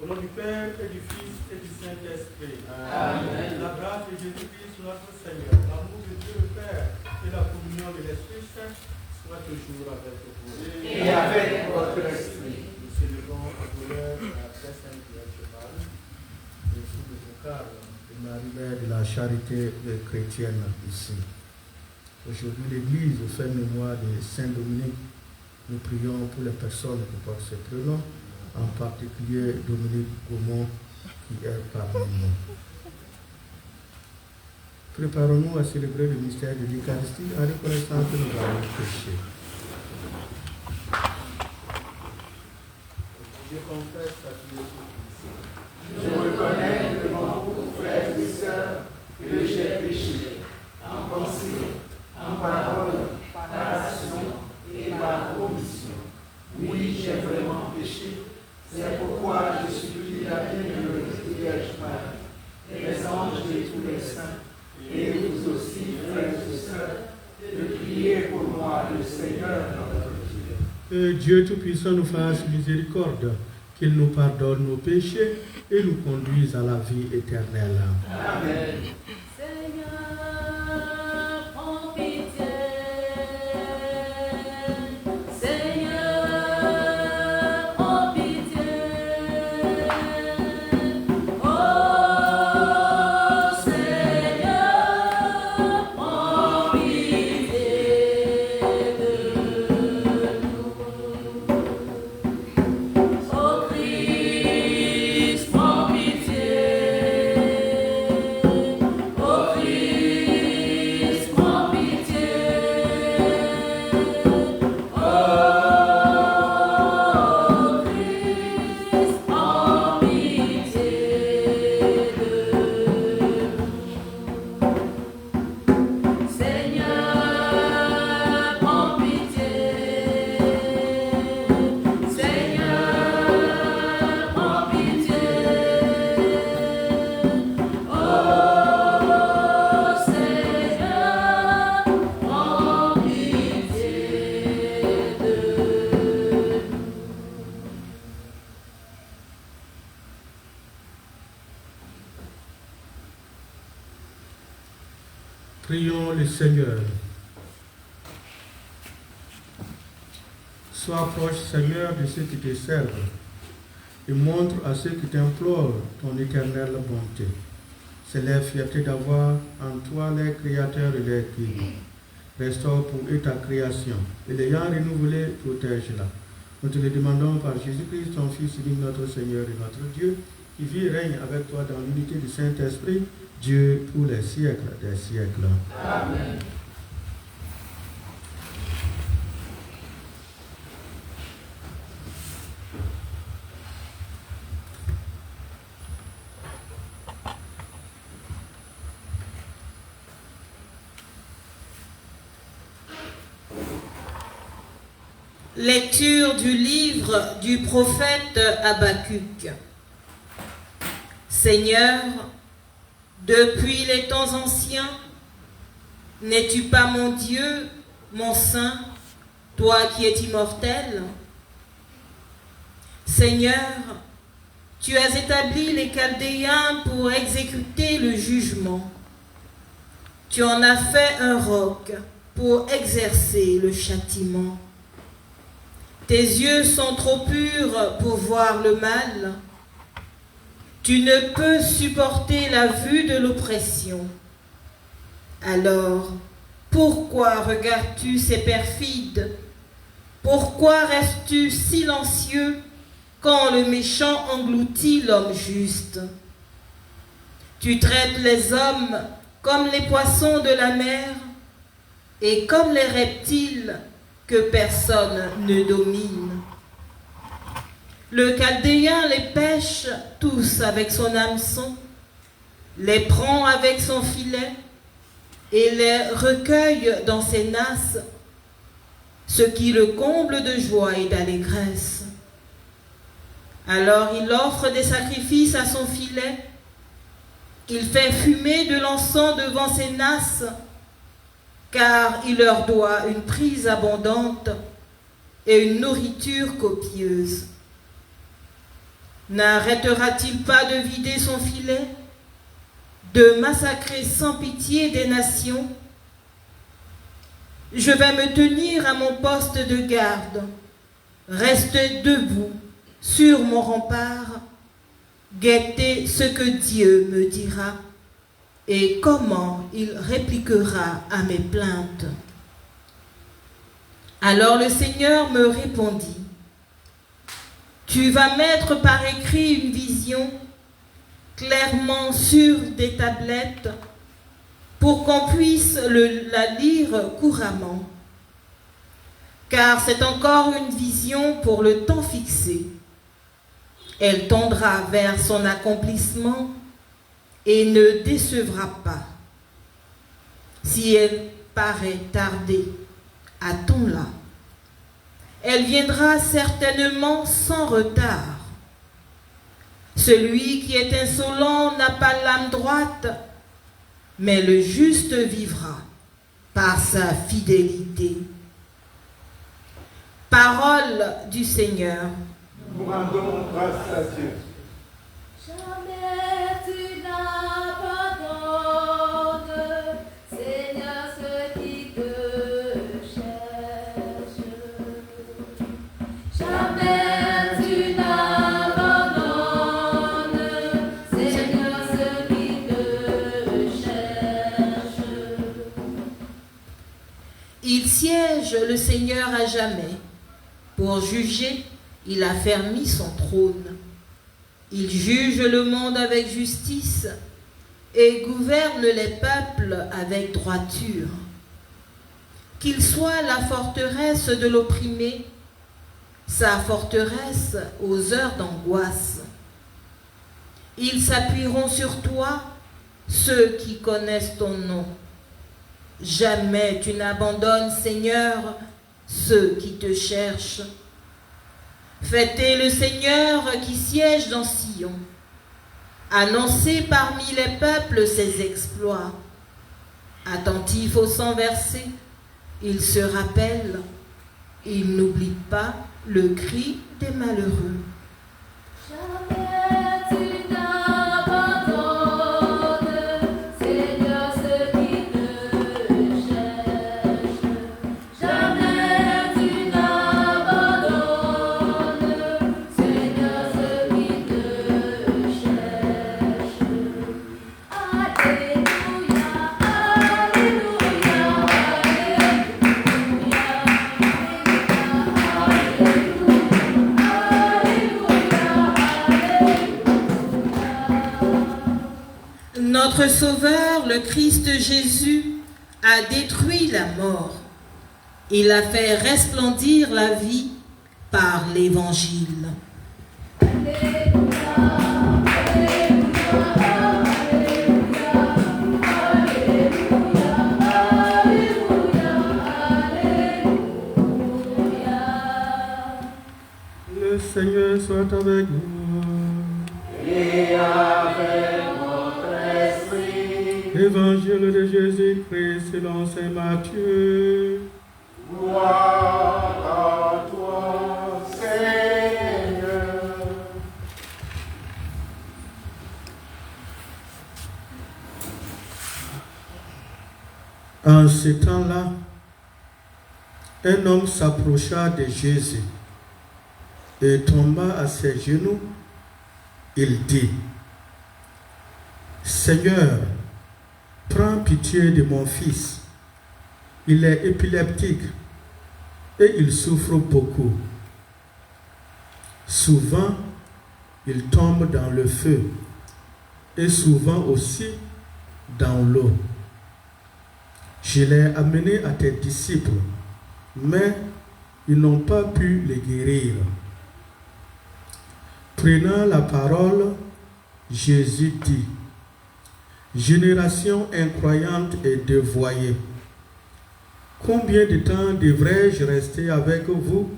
Au nom du Père et du Fils et du Saint-Esprit. Amen. La grâce de Jésus-Christ notre Seigneur, l'amour de Dieu le Père et la communion de l'Esprit Saint soient toujours avec vous. Et avec votre esprit. Nous célébrons à l'honneur la très sainte Vierge Marie, le sous de vocal de Marie Mère de la charité chrétienne ici. Aujourd'hui, l'Église fait mémoire de Saint Dominique. Nous prions pour les personnes qui portent ce prénom, en particulier Dominique Gaumont qui est parmi nous. Préparons-nous à célébrer le mystère de l'Eucharistie en reconnaissant que nous avons péché. Je confesse à Dieu. Je reconnais devant vous, frères et sœurs, que j'ai péché en pensée, en parole, par action et par omission. Oui, j'ai vraiment péché. C'est pourquoi je supplie la bienheureuse Vierge Marie, les anges et tous les saints, et vous aussi, frères et sœurs, de prier pour moi, le Seigneur notre Dieu. Que Dieu Tout-Puissant nous fasse miséricorde, qu'il nous pardonne nos péchés et nous conduise à la vie éternelle. Amen. Prions le Seigneur. Sois proche, Seigneur, de ceux qui te servent et montre à ceux qui t'implorent ton éternelle bonté. C'est leur fierté d'avoir en toi les créateurs et les guides. Restaure pour eux ta création et l'ayant renouvelée, protège-la. Nous te le demandons par Jésus-Christ, ton Fils, unique notre Seigneur et notre Dieu, qui vit et règne avec toi dans l'unité du Saint-Esprit, Dieu pour les siècles des siècles. Amen. Lecture du livre du prophète Habacuc. Seigneur, depuis les temps anciens, n'es-tu pas mon Dieu, mon Saint, toi qui es immortel? Seigneur, tu as établi les Chaldéens pour exécuter le jugement. Tu en as fait un roc pour exercer le châtiment. Tes yeux sont trop purs pour voir le mal. Tu ne peux supporter la vue de l'oppression. Alors, pourquoi regardes-tu ces perfides? Pourquoi restes-tu silencieux quand le méchant engloutit l'homme juste? Tu traites les hommes comme les poissons de la mer et comme les reptiles que personne ne domine. Le Chaldéen les pêche tous avec son hameçon, les prend avec son filet et les recueille dans ses nasses, ce qui le comble de joie et d'allégresse. Alors il offre des sacrifices à son filet, il fait fumer de l'encens devant ses nasses, car il leur doit une prise abondante et une nourriture copieuse. N'arrêtera-t-il pas de vider son filet, de massacrer sans pitié des nations? Je vais me tenir à mon poste de garde, rester debout sur mon rempart, guetter ce que Dieu me dira et comment il répliquera à mes plaintes. Alors le Seigneur me répondit: tu vas mettre par écrit une vision clairement sur des tablettes pour qu'on puisse la lire couramment. Car c'est encore une vision pour le temps fixé. Elle tendra vers son accomplissement et ne décevra pas. Si elle paraît tarder, attends-la. Elle viendra certainement sans retard. Celui qui est insolent n'a pas l'âme droite, mais le juste vivra par sa fidélité. Parole du Seigneur. Nous rendons grâce à Dieu. Jamais tu n'abandonnes, Seigneur, ceux qui te cherchent. Jamais tu n'abandonnes, Seigneur, ceux qui te cherchent. Il siège le Seigneur à jamais. Pour juger, il a fermi son trône. Il juge le monde avec justice et gouverne les peuples avec droiture. Qu'il soit la forteresse de l'opprimé, sa forteresse aux heures d'angoisse. Ils s'appuieront sur toi, ceux qui connaissent ton nom. Jamais tu n'abandonnes, Seigneur, ceux qui te cherchent. Fêtez le Seigneur qui siège dans Sion. Annoncez parmi les peuples ses exploits. Attentif au sang versé, il se rappelle, il n'oublie pas le cri des malheureux. Jamais tu n'abandonnes, Seigneur, ceux qui te cherchent. Jamais tu n'abandonnes, Seigneur, ceux qui te cherchent. Alléluia, Alléluia, Notre Sauveur, le Christ Jésus, a détruit la mort. Il a fait resplendir la vie par l'Évangile. Le Seigneur soit avec nous. Et avec votre esprit. Évangile de Jésus-Christ selon saint Matthieu. Gloire à toi, Seigneur. En ce temps-là, un homme s'approcha de Jésus et tomba à ses genoux. Il dit: Seigneur, prends pitié de mon fils. Il est épileptique et il souffre beaucoup. Souvent, il tombe dans le feu et souvent aussi dans l'eau. Je l'ai amené à tes disciples, mais ils n'ont pas pu le guérir. Prenant la parole, Jésus dit: Génération incroyante et dévoyée, combien de temps devrais-je rester avec vous?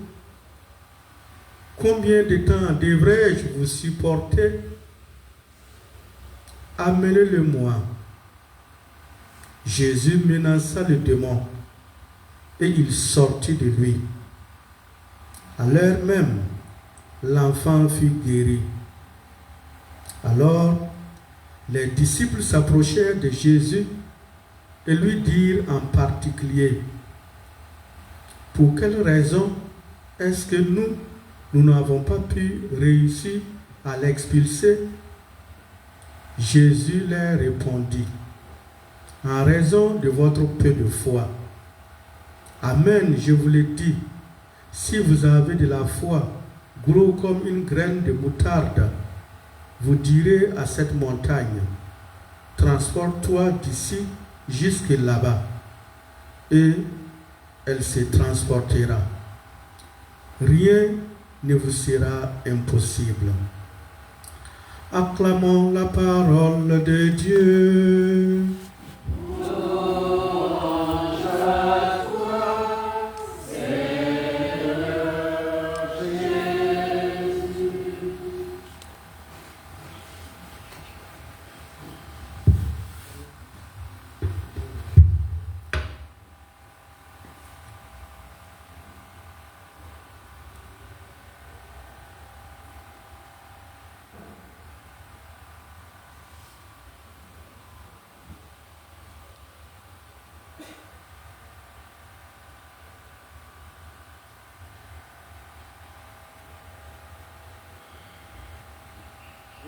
Combien de temps devrais-je vous supporter? Amenez-le-moi. Jésus menaça le démon et il sortit de lui. À l'heure même, l'enfant fut guéri Alors, les disciples s'approchèrent de Jésus et lui dirent en particulier, « Pour quelle raison est-ce que nous n'avons pas pu réussir à l'expulser ?» Jésus leur répondit, « En raison de votre peu de foi. Amen, je vous le dis, si vous avez de la foi, gros comme une graine de moutarde, vous direz à cette montagne, transporte-toi d'ici jusque là-bas, et elle se transportera. Rien ne vous sera impossible. » Acclamons la parole de Dieu.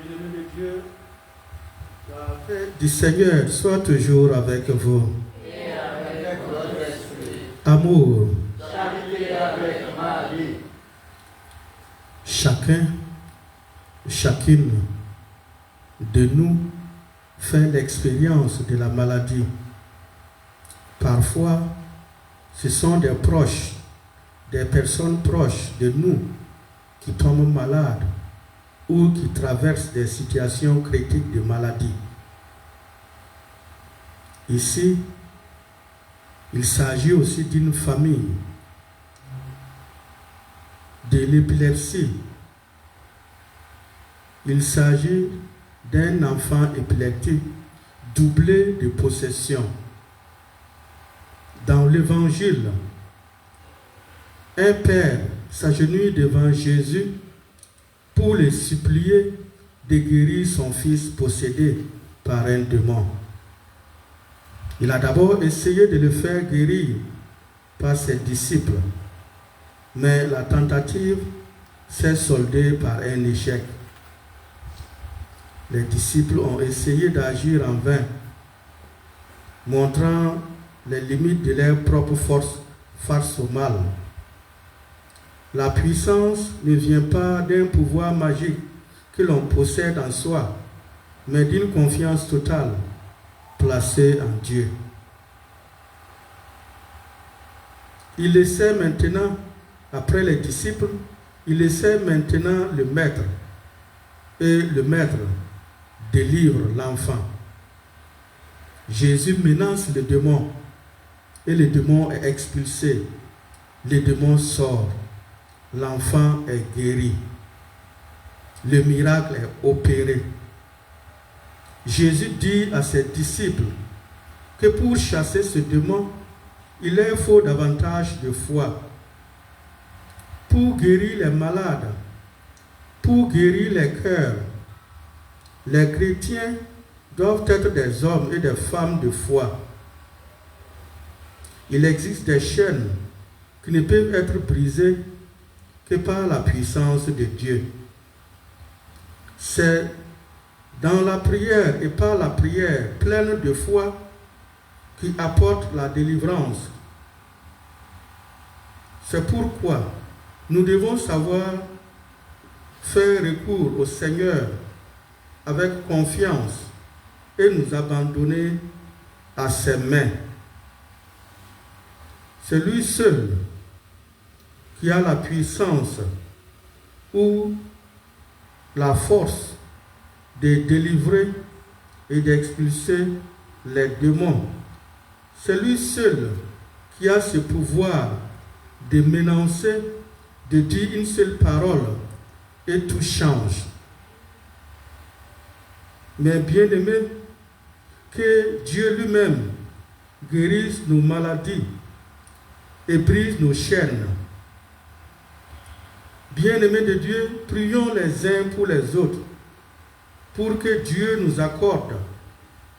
Bien-aimés de Dieu, la paix du Seigneur soit toujours avec vous. Et avec votre esprit. Amour. Charité avec Marie. Chacune de nous fait l'expérience de la maladie. Parfois, ce sont des proches, des personnes proches de nous qui tombent malades ou qui traversent des situations critiques de maladie. Ici, il s'agit aussi d'une famille, de l'épilepsie. Il s'agit d'un enfant épileptique doublé de possession. Dans l'Évangile, un père s'agenouille devant Jésus pour le supplier de guérir son fils possédé par un démon. Il a d'abord essayé de le faire guérir par ses disciples, mais la tentative s'est soldée par un échec. Les disciples ont essayé d'agir en vain, montrant les limites de leur propre force face au mal. La puissance ne vient pas d'un pouvoir magique que l'on possède en soi, mais d'une confiance totale placée en Dieu. Il essaie maintenant, après les disciples, il essaie maintenant le maître. Et le maître délivre l'enfant. Jésus menace le démon et le démon est expulsé. Le démon sort. L'enfant est guéri. Le miracle est opéré. Jésus dit à ses disciples que pour chasser ce démon, il leur faut davantage de foi. Pour guérir les malades, pour guérir les cœurs, les chrétiens doivent être des hommes et des femmes de foi. Il existe des chaînes qui ne peuvent être brisées que par la puissance de Dieu. C'est dans la prière et par la prière pleine de foi qui apporte la délivrance. C'est pourquoi nous devons savoir faire recours au Seigneur avec confiance et nous abandonner à ses mains. C'est lui seul qui a la puissance ou la force de délivrer et d'expulser les démons. C'est lui seul qui a ce pouvoir de m'énoncer, de dire une seule parole et tout change. Mais bien aimé, que Dieu lui-même guérisse nos maladies et brise nos chaînes. Bien-aimés de Dieu, prions les uns pour les autres pour que Dieu nous accorde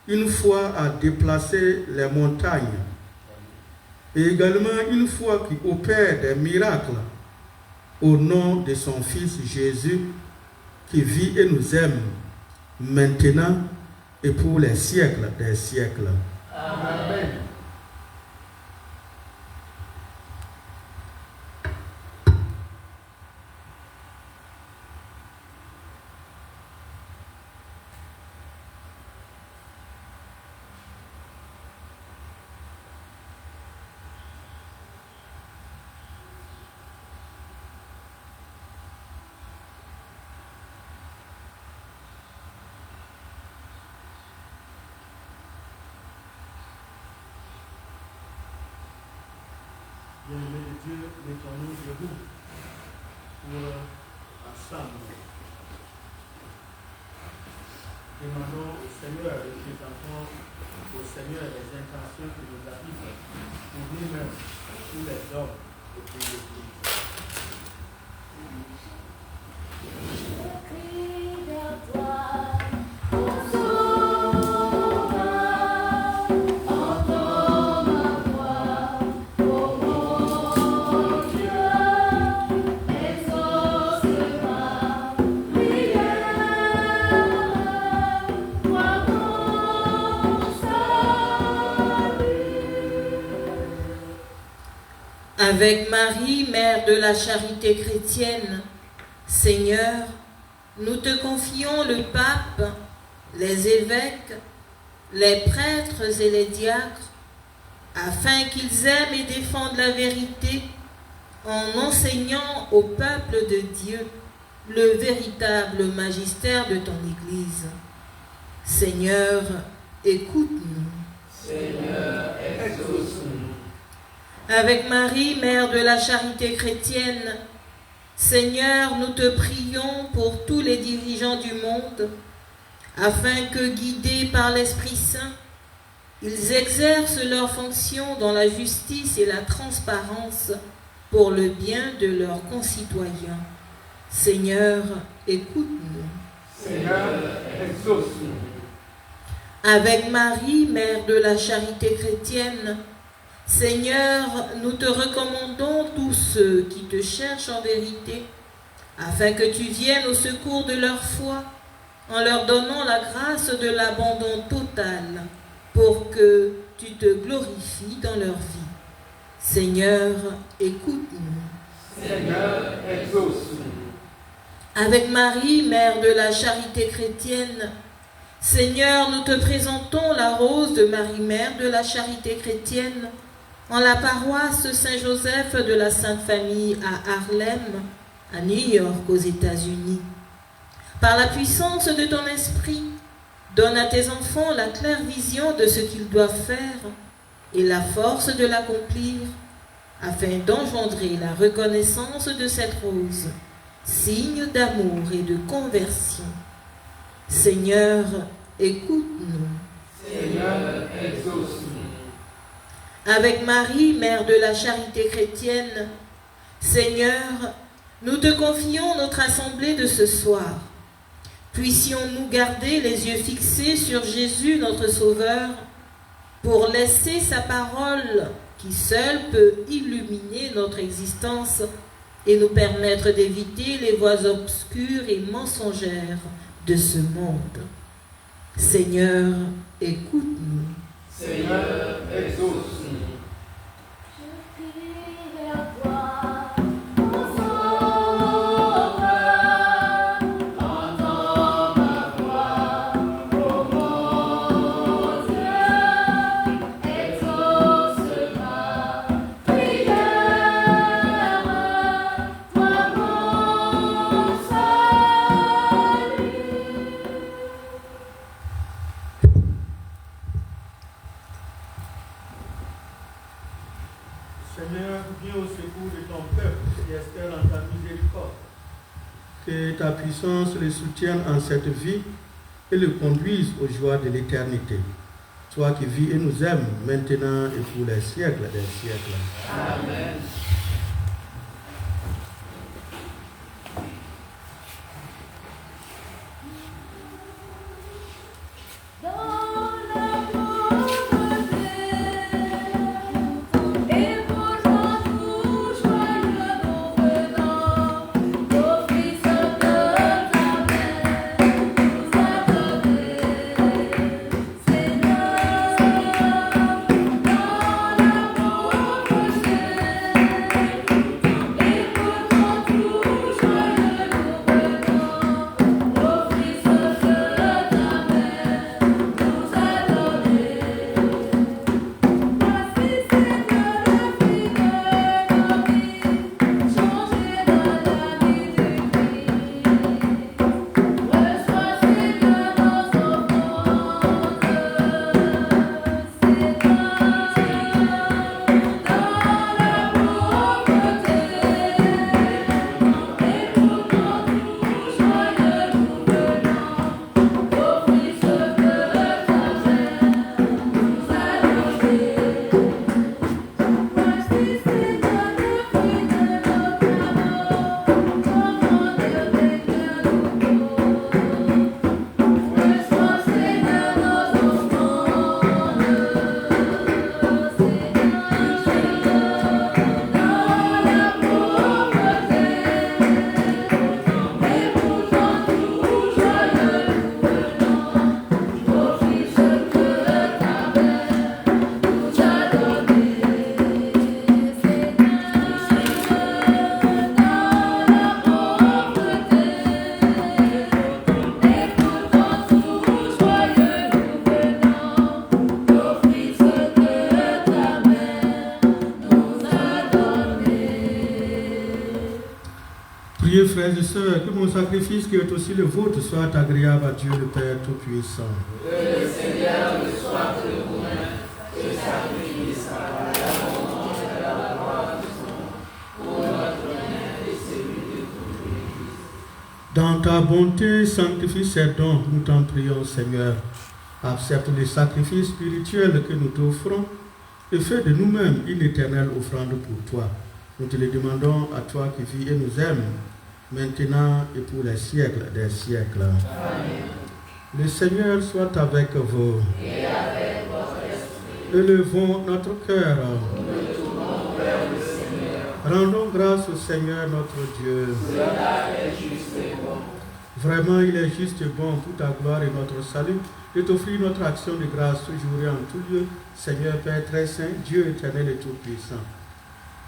une foi à déplacer les montagnes et également une foi qui opère des miracles au nom de son Fils Jésus qui vit et nous aime maintenant et pour les siècles des siècles. Amen. Bien-aimé de Dieu, mettons-nous debout pour ensemble. Demandons au Seigneur et présentons au Seigneur les intentions qui nous habitent pour nous-mêmes, pour tous les hommes et pour l'Église. Je crie vers toi, mon sauveur, entends ma voix, ô mon Dieu, exauce ma prière, vois mon salut. Avec Marie, mère de la charité chrétienne, Seigneur, nous te confions le pape, les évêques, les prêtres et les diacres, afin qu'ils aiment et défendent la vérité en enseignant au peuple de Dieu le véritable magistère de ton Église. Seigneur, écoute-nous. Seigneur, exauce-nous. Avec Marie, mère de la charité chrétienne, Seigneur, nous te prions pour tous les dirigeants du monde, afin que, guidés par l'Esprit Saint, ils exercent leurs fonctions dans la justice et la transparence pour le bien de leurs concitoyens. Seigneur, écoute-nous. Seigneur, exauce-nous. Avec Marie, mère de la charité chrétienne, Seigneur, nous te recommandons tous ceux qui te cherchent en vérité, afin que tu viennes au secours de leur foi, en leur donnant la grâce de l'abandon total, pour que tu te glorifies dans leur vie. Seigneur, écoute-nous. Seigneur, exauce-nous. Avec Marie, mère de la charité chrétienne, Seigneur, nous te présentons la rose de Marie, mère de la charité chrétienne, en la paroisse Saint-Joseph de la Sainte Famille à Harlem, à New York, aux États-Unis. Par la puissance de ton esprit, donne à tes enfants la claire vision de ce qu'ils doivent faire et la force de l'accomplir, afin d'engendrer la reconnaissance de cette rose, signe d'amour et de conversion. Seigneur, écoute-nous. Seigneur, exauce-nous. Avec Marie, mère de la charité chrétienne, Seigneur, nous te confions notre assemblée de ce soir. Puissions-nous garder les yeux fixés sur Jésus, notre Sauveur, pour laisser sa parole, qui seule peut illuminer notre existence et nous permettre d'éviter les voies obscures et mensongères de ce monde. Seigneur, écoute-nous. Seigneur, exauce-nous. Je crie vers toi, mon sauveur, entends ma voix, ô mon Dieu, exauce ma prière, vois mon salut. Seigneur, viens au secours de ton peuple qui espère en ta miséricorde. Que ta puissance le soutienne en cette vie et le conduise aux joies de l'éternité. Toi qui vis et nous aimes maintenant et pour les siècles des siècles. Amen. Frères et sœurs, que mon sacrifice qui est aussi le vôtre soit agréable à Dieu le Père Tout-Puissant. Que le Seigneur reçoive de vous-même ce sacrifice par la volonté et la gloire de son nom, pour notre honneur et celui de toute l'Église. Dans ta bonté, sanctifie ces dons, nous t'en prions, Seigneur. Accepte les sacrifices spirituels que nous t'offrons et fais de nous-mêmes une éternelle offrande pour toi. Nous te le demandons à toi qui vis et nous aimes, maintenant et pour les siècles des siècles. Amen. Le Seigneur soit avec vous. Et avec votre esprit. Élevons notre cœur. Nous nous tournons vers le Seigneur. Rendons grâce au Seigneur notre Dieu. Cela est juste et bon. Vraiment, il est juste et bon pour ta gloire et notre salut de t'offrir notre action de grâce toujours et en tout lieu, Seigneur Père très saint, Dieu éternel et tout-puissant.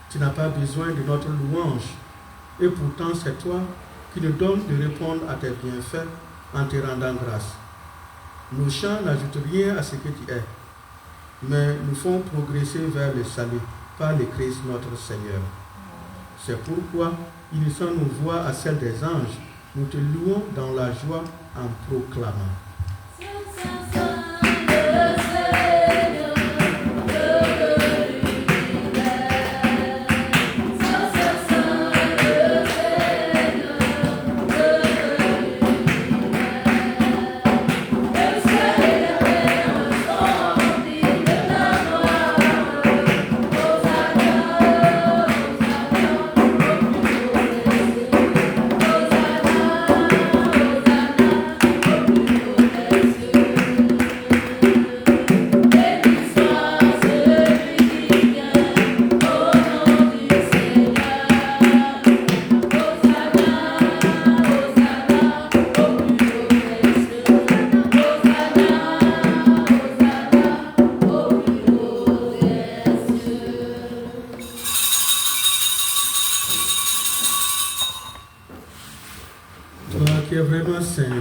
Tu n'as pas besoin de notre louange, et pourtant c'est toi qui nous donnes de répondre à tes bienfaits en te rendant grâce. Nos chants n'ajoutent rien à ce que tu es, mais nous font progresser vers le salut par le Christ notre Seigneur. C'est pourquoi, unissant nos voix à celles des anges, nous te louons dans la joie en proclamant.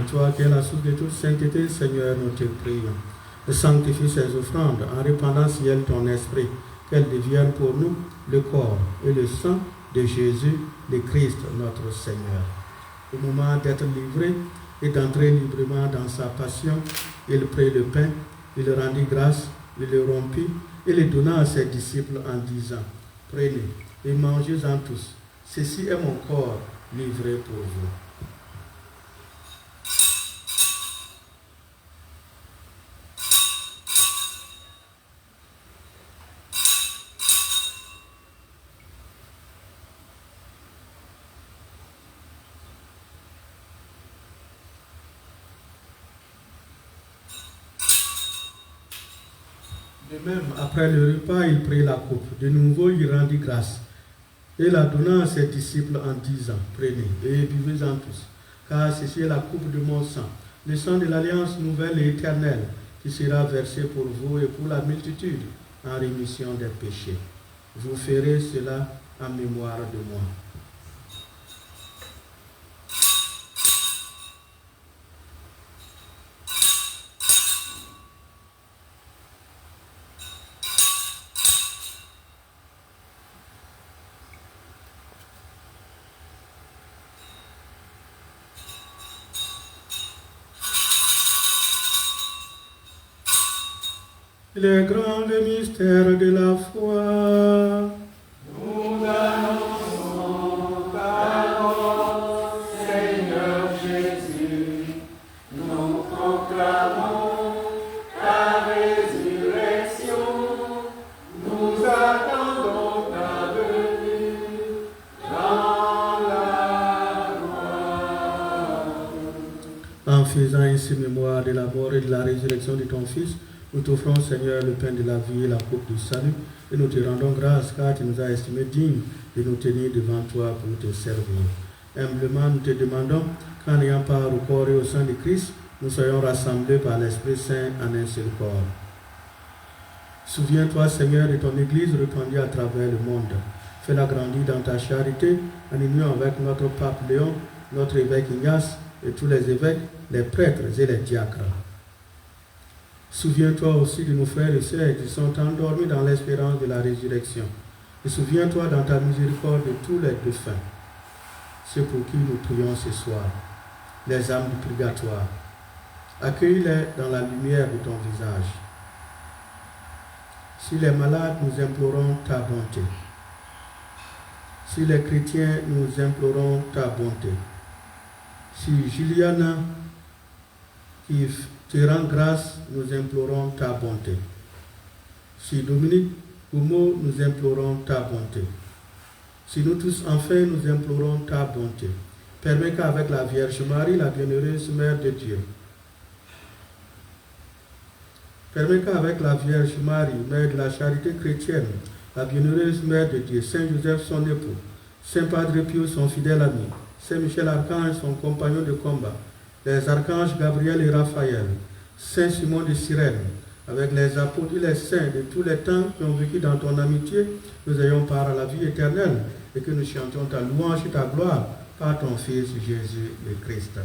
Toi qui es la source de toute sainteté, Seigneur, nous te prions. Sanctifie ces offrandes en répandant si elles ton esprit, qu'elles deviennent pour nous le corps et le sang de Jésus, le Christ, notre Seigneur. Au moment d'être livré et d'entrer librement dans sa passion, il prit le pain, il rendit grâce, il le rompit et le donna à ses disciples en disant, prenez et mangez-en tous. Ceci est mon corps livré pour vous. De même, après le repas, il prit la coupe. De nouveau, il rendit grâce et la donna à ses disciples en disant, prenez et buvez-en tous, car ceci est la coupe de mon sang, le sang de l'alliance nouvelle et éternelle, qui sera versé pour vous et pour la multitude en rémission des péchés. Vous ferez cela en mémoire de moi. Il est grand le mystère de la foi. Nous annonçons ta mort, Seigneur Jésus. Nous proclamons ta résurrection. Nous attendons ta venue dans la gloire. En faisant ainsi mémoire de la mort et de la résurrection de ton Fils, nous t'offrons, Seigneur, le pain de la vie et la coupe du salut, et nous te rendons grâce car tu nous as estimés dignes de nous tenir devant toi pour te servir. Humblement, nous te demandons qu'en ayant part au corps et au sang de Christ, nous soyons rassemblés par l'Esprit Saint en un seul corps. Souviens-toi, Seigneur, de ton Église répandue à travers le monde. Fais-la grandir dans ta charité, en union avec notre pape Léon, notre évêque Ignace et tous les évêques, les prêtres et les diacres. Souviens-toi aussi de nos frères et sœurs qui sont endormis dans l'espérance de la résurrection. Et souviens-toi dans ta miséricorde de tous les défunts. ceux pour qui nous prions ce soir, les âmes du purgatoire. Accueille-les dans la lumière de ton visage. Si les malades, nous implorons ta bonté. Si les chrétiens, nous implorons ta bonté. Si Juliana, qui te rend grâce, nous implorons ta bonté. Si Dominique Oumo, nous implorons ta bonté. Si nous tous, enfin, nous implorons ta bonté. Permets qu'avec la Vierge Marie, la bienheureuse Mère de Dieu, permets qu'avec la Vierge Marie, Mère de la charité chrétienne, la bienheureuse Mère de Dieu, Saint Joseph, son époux, Saint Padre Pio, son fidèle ami, Saint Michel Archange, son compagnon de combat, les archanges Gabriel et Raphaël, Saint Simon de Cyrène, avec les apôtres et les saints de tous les temps qui ont vécu dans ton amitié, nous ayons part à la vie éternelle et que nous chantions ta louange et ta gloire par ton Fils Jésus le Christ.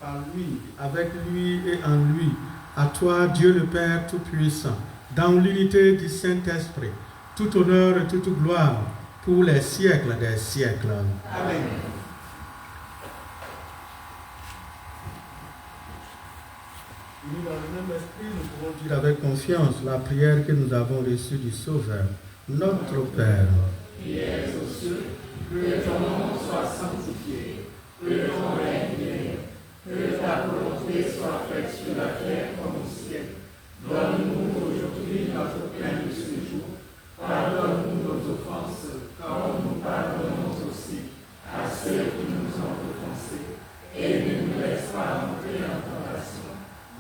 Par lui, avec lui et en lui, à toi Dieu le Père Tout-Puissant, dans l'unité du Saint-Esprit, tout honneur et toute gloire pour les siècles des siècles. Amen. Unis dans le même esprit, nous pouvons dire avec confiance la prière que nous avons reçue du Sauveur. Notre Père, Qui es aux cieux, que ton nom soit sanctifié, que ton règne vienne, que ta volonté soit faite sur la terre comme au ciel. Donne-nous aujourd'hui notre pain de ce jour. Pardonne-nous nos offenses, comme nous pardonnons aussi à ceux qui nous ont offensés. Et ne nous laisse pas entrer en tentation,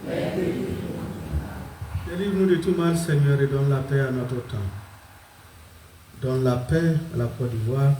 mais délivre-nous du mal. délivre-nous de tout mal, Seigneur, et donne la paix à notre temps. Donne la paix à la Côte d'Ivoire,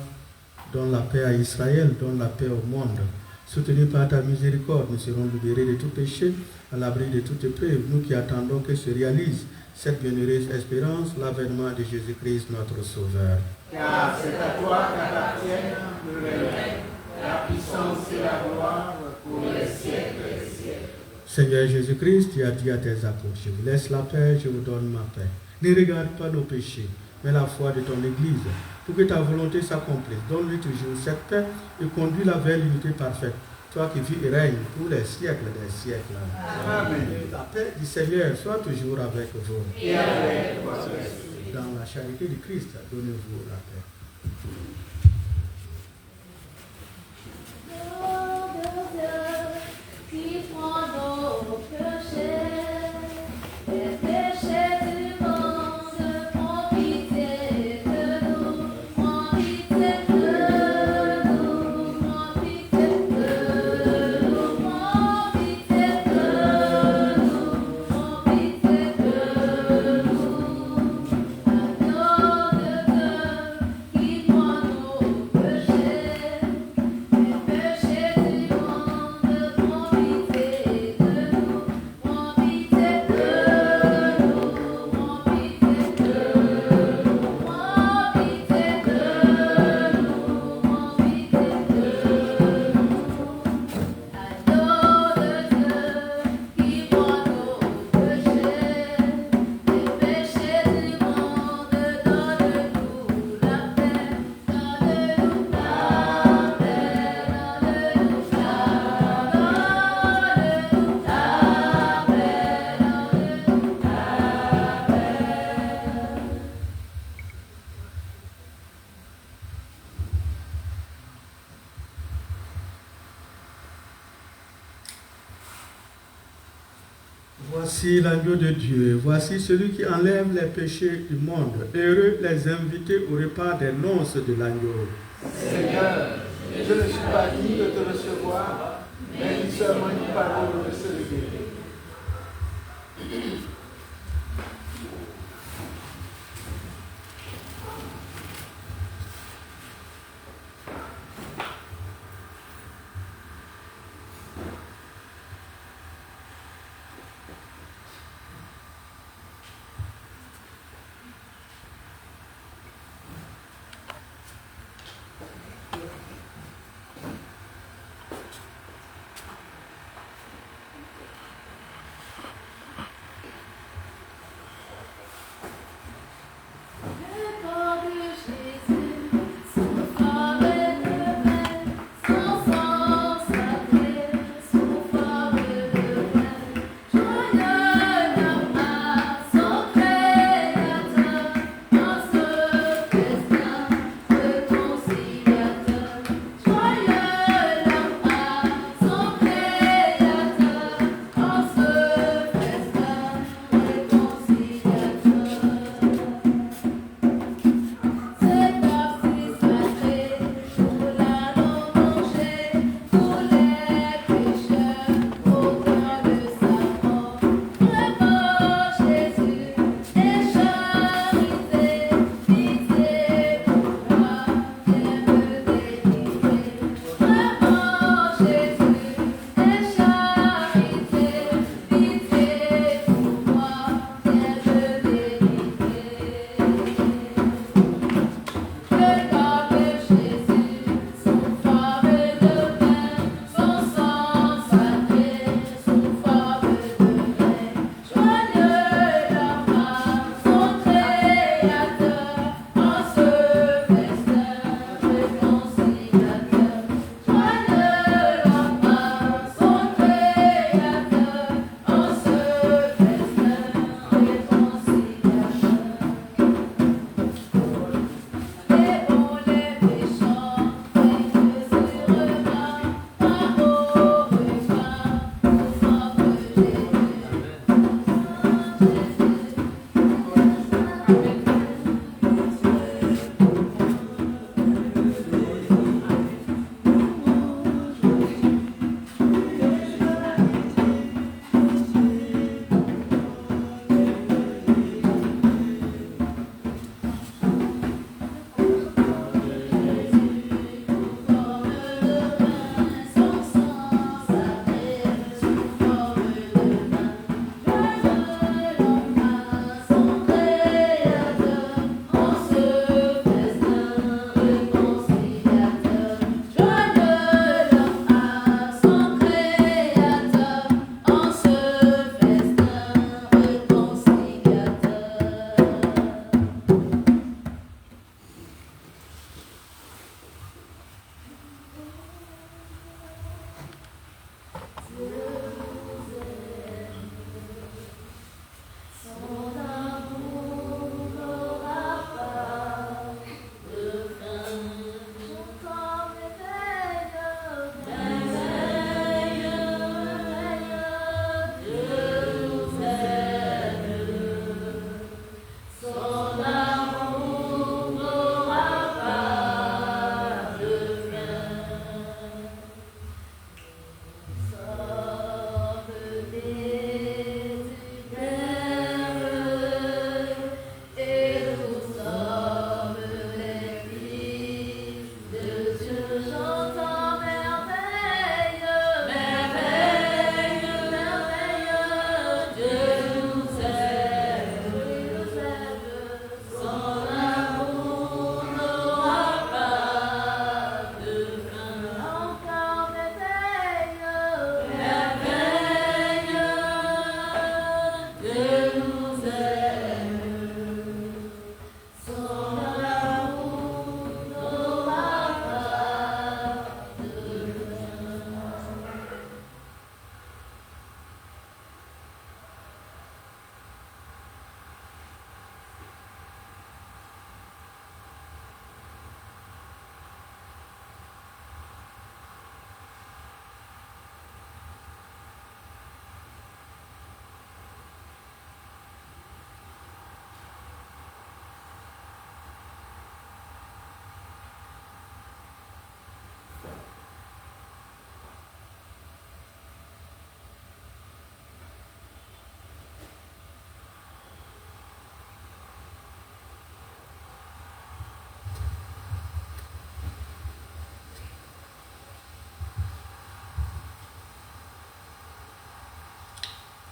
donne la paix à Israël, donne la paix au monde. Soutenus par ta miséricorde, nous serons libérés de tout péché, à l'abri de toute épreuve, nous qui attendons que se réalise cette bienheureuse espérance, l'avènement de Jésus-Christ, notre Sauveur. Car c'est à toi qu'appartiennent le règne, la puissance et la gloire pour les siècles des siècles. Seigneur Jésus-Christ, tu as dit à tes apôtres, je vous laisse la paix, je vous donne ma paix. Ne regarde pas nos péchés, mais la foi de ton Église, pour que ta volonté s'accomplisse. Donne-lui toujours cette paix et conduis-la vers l'unité parfaite. Toi qui vis et règnes pour les siècles des siècles. Amen. La paix du Seigneur soit toujours avec vous. Et avec votre esprit. Dans la charité du Christ, donnez-vous la paix. Qui prend nos péchés, les péchés du monde, prends pitié de nous, prends pitié de nous, prends pitié de nous, prends pitié de nous, prends pitié de nous. Agneau de Dieu, qui prend nos péchés, les péchés du monde, prends pitié de nous, prends pitié de nous, prends pitié de nous, prends pitié de nous, prends pitié de nous. Agneau de Dieu, qui prend nos péchés, les péchés du monde, donne-nous la paix, donne-nous la paix, donne-nous la paix, donne-nous la paix, donne-nous la paix. Voici l'agneau de Dieu, voici celui qui enlève les péchés du monde. Heureux les invités au repas des nonces de l'agneau. Seigneur, je ne suis pas digne de te recevoir, mais dis seulement une parole de ce guérir.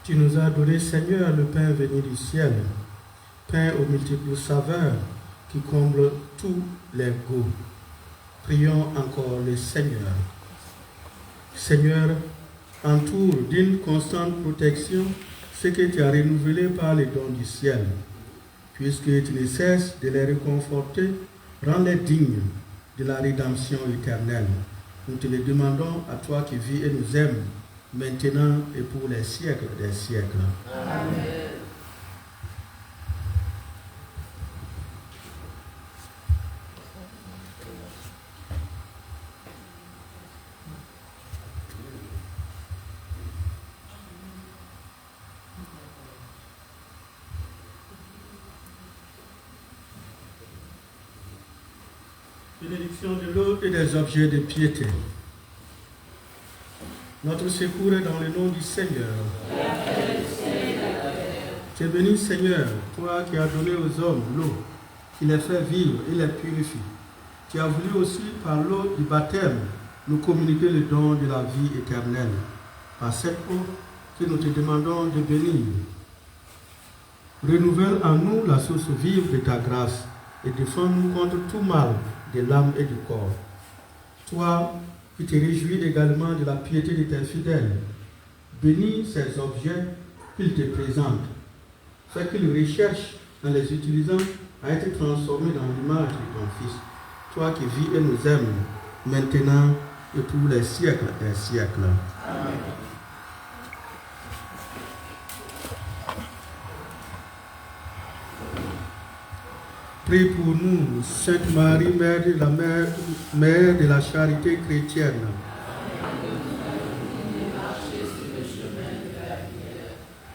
Tu nous as donné, Seigneur, le pain venu du ciel, pain aux multiples saveurs qui comble tous les goûts. Prions encore le Seigneur. Seigneur, entoure d'une constante protection ce que tu as renouvelé par les dons du ciel. Puisque tu ne cesses de les réconforter, rends-les dignes de la rédemption éternelle. Nous te le demandons à toi qui vis et nous aimes, maintenant et pour les siècles des siècles. Amen. Bénédiction de l'eau et des objets de piété. Notre secours est dans le nom du Seigneur. Tu es béni, Seigneur, toi qui as donné aux hommes l'eau, qui les fait vivre et les purifie. Tu as voulu aussi, par l'eau du baptême, nous communiquer le don de la vie éternelle. Par cette eau que nous te demandons de bénir, renouvelle en nous la source vive de ta grâce et défends-nous contre tout mal de l'âme et du corps. Toi qui te réjouis également de la piété de tes fidèles, bénis ces objets qu'ils te présentent. Fais qu'ils recherchent en les utilisant à être transformés dans l'image de ton Fils. Toi qui vis et nous aimes, maintenant et pour les siècles des siècles. Amen. Prie pour nous, Sainte Marie, Mère de la charité chrétienne.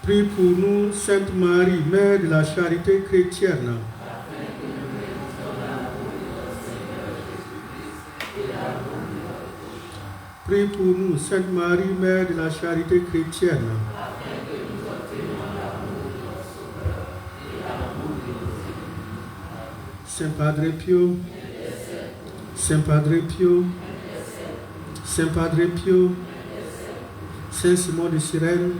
Prie pour nous, Sainte Marie, Mère de la charité chrétienne. Prie pour nous, Sainte Marie, Mère de la charité chrétienne. Saint Padre Pio, Saint Padre Pio, Saint Padre Pio, Saint Simon de Cyrène,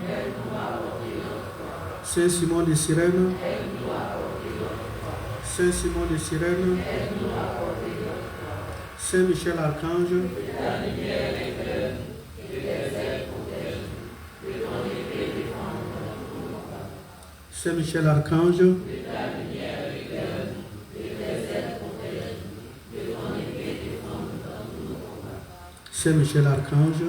Saint Simon de Cyrène, Saint Simon de Cyrène, Saint Michel Archange, Saint Michel Archange, Saint Michel Archange,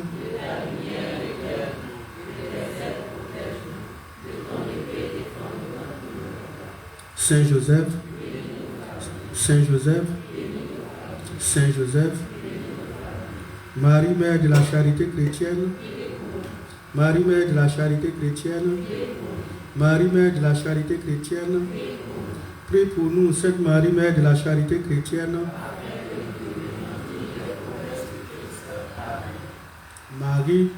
Saint Joseph, Saint Joseph, Saint Joseph, Marie Mère de la charité chrétienne, Marie Mère de la charité chrétienne, Marie Mère de la charité chrétienne, prie pour nous, Sainte Marie Mère de la charité chrétienne. Marie,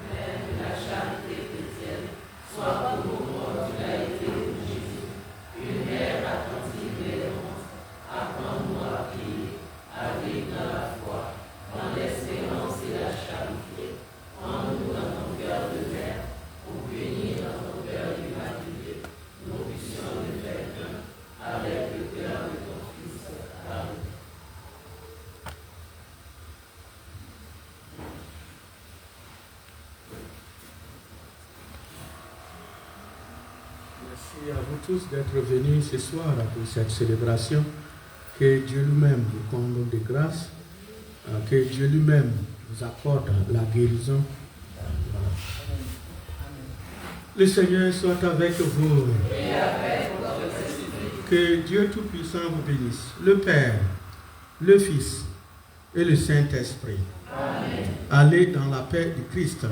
Mère de la charité chrétienne, sois pour nous comme tu l'as été pour Jésus, une mère attentive et aimante. Apprends-nous à prier, à vivre dans la foi, dans l'espérance et la charité. Prends-nous dans ton cœur de mère, pour punir dans ton cœur immaculé. Nous puissions le faire un avec le cœur de ton Fils. Amen. Merci à vous tous d'être venus ce soir pour cette célébration. Que Dieu lui-même vous comble de grâce, que Dieu lui-même vous accorde la guérison. Voilà. Le Seigneur soit avec vous. Que Dieu Tout-Puissant vous bénisse, le Père, le Fils et le Saint-Esprit. Allez dans la paix du Christ.